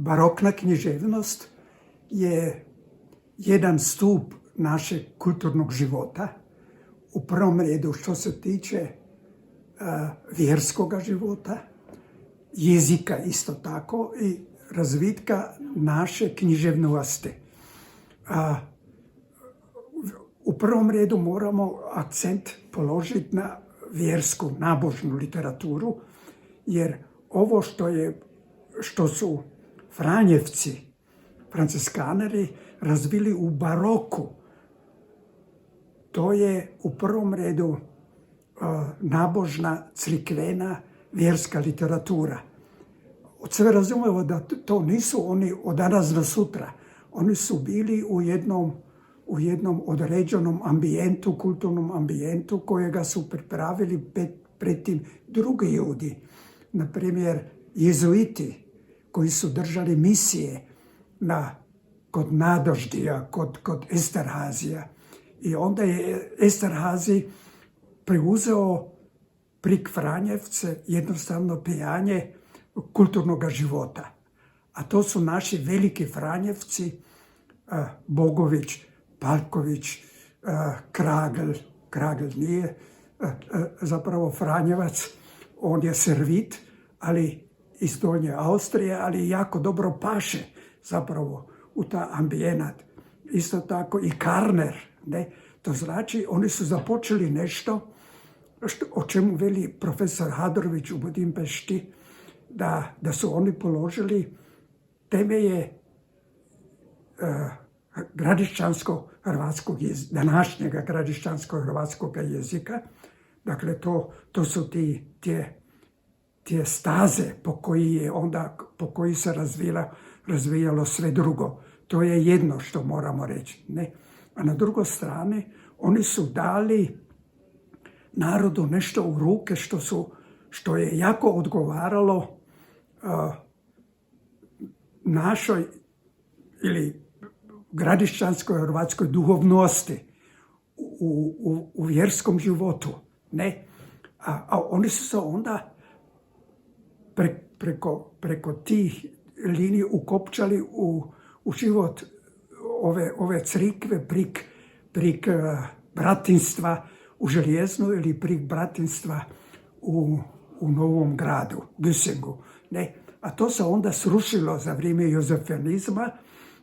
barokna književnost je jedan stup našeg kulturnog života. U prvom redu što se tiče vjerskoga života, jezika isto tako i razvitka naše književnosti. U prvom redu moramo akcent položiti na vjersku, nabožnu literaturu, jer ovo što su Franjevci, franciskaneri, razvili u baroku, to je u prvom redu nabožna, crkvena, vjerska literatura. Od sve razumemo da to nisu oni od danas do sutra. Oni su bili u jednom određenom ambijentu, kulturnom ambijentu kojega su pripravili predtim drugi ljudi. Naprimjer, jezuiti koji su držali misije kod Nadoždija, kod Esterhazija. I onda je Esterhazi preuzeo prik Franjevce jednostavno pijanje kulturnog života. A to su naši veliki Franjevci, Bogović, Palković, Kragel nije zapravo Franjevac, on je Servit, ali iz Donje Austrije, ali jako dobro paše zapravo u ta ambijenat. Isto tako i Karner, ne? To znači oni su započeli nešto o čemu veli profesor Hadrović u Budimpešti, da su oni položili temelje gradišćansko-hrvatskog jezika, današnjega gradišćansko-hrvatskog jezika. Dakle, to su te staze po koji se razvijalo sve drugo. To je jedno što moramo reći. Ne? A na drugoj strani, oni su dali narodu nešto u ruke što je jako odgovaralo našoj ili gradišćanskoj hrvatskoj duhovnosti u vjerskom životu. Ne? A oni su se onda preko tih linij ukopčali u život ove crikve prik bratinstva u Željeznu ili prik bratinstva u Novom gradu, Güssingu. Ne? A to se onda srušilo za vrijeme jozefanizma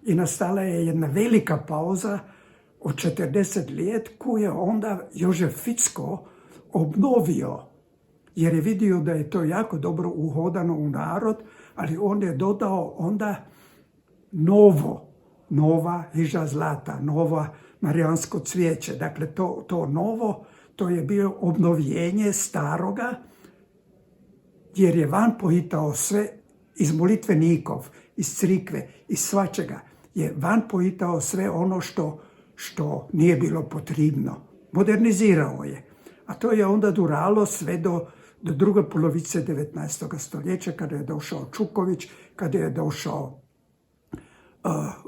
i nastala je jedna velika pauza od 40 let koju je onda Jožef Ficko obnovio, jer je vidio da je to jako dobro uhodano u narod, ali on je dodao onda nova hiža zlata, nova marijansko cvijeće. Dakle, to novo, to je bio obnovljenje staroga, jer je van pohitao sve iz molitvenikov, iz crikve, iz svačega. Je van pohitao sve ono što nije bilo potrebno. Modernizirao je. A to je onda duralo sve do druge polovice 19. stoljeća, kada je došao Čuković, kada je došao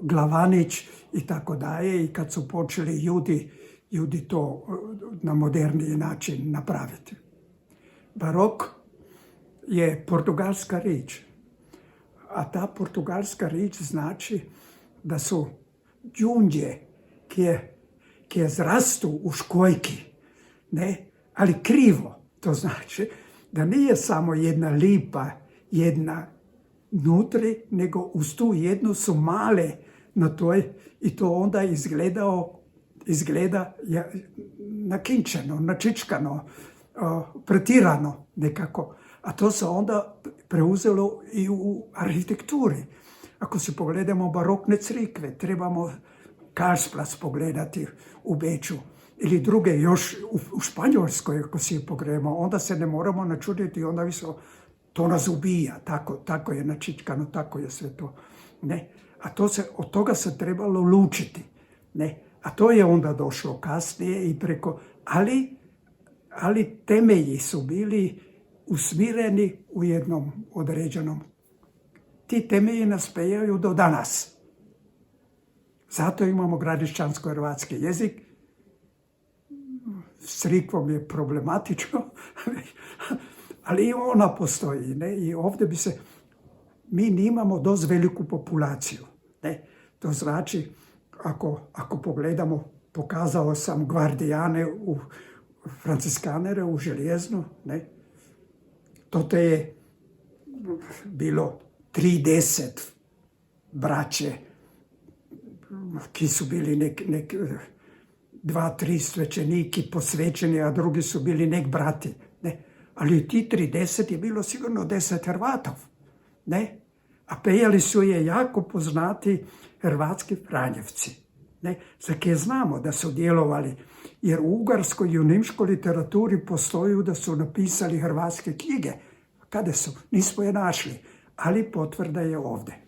Glavanić i tako dalje, i kad su počeli ljudi to na moderniji način napraviti. Barok je portugalska riječ, a ta portugalska riječ znači da su đunđe koje zrastu u školjki, ne? Ali krivo. To znači da nije samo jedna lipa, jedna nutri, nego uz tu jednu su male na toj, i to onda izgleda nakinčeno, načičkano, pretirano nekako. A to se onda preuzelo i u arhitekturi. Ako se pogledamo barokne crikve, trebamo Karlsplatz pogledati u Beču ili druge još u Španjolskoj, ako si pogledamo, onda se ne moramo načuditi, onda to nas ubija, tako je načičkano, tako je sve to. Ne? A od toga se trebalo lučiti. Ne? A to je onda došlo kasnije i preko, ali temelji su bili usmjereni u jednom određenom. Ti temelji nas pejaju do danas. Zato imamo gradišćansko-hrvatski jezik. S crikvom je problematično, ali i ona postoji. Ne? I ovdje mi nimamo dosti veliku populaciju. Ne? To znači, ako pogledamo, pokazao sam gvardijane u franciskanere u Željeznu, ne? To te je bilo 30 braće, ki su bili dva, tri svečeniki posvećeni, a drugi su bili nek brati. Ne? Ali ti 30 je bilo sigurno 10 Hrvatov. Ne? A pejali su je jako poznati hrvatski Franjevci. Ne? Zakaj znamo da su djelovali, jer u ugarskoj i u nemškoj literaturi postoji da su napisali hrvatske knjige. Kada su? Nismo je našli, ali potvrda je ovdje.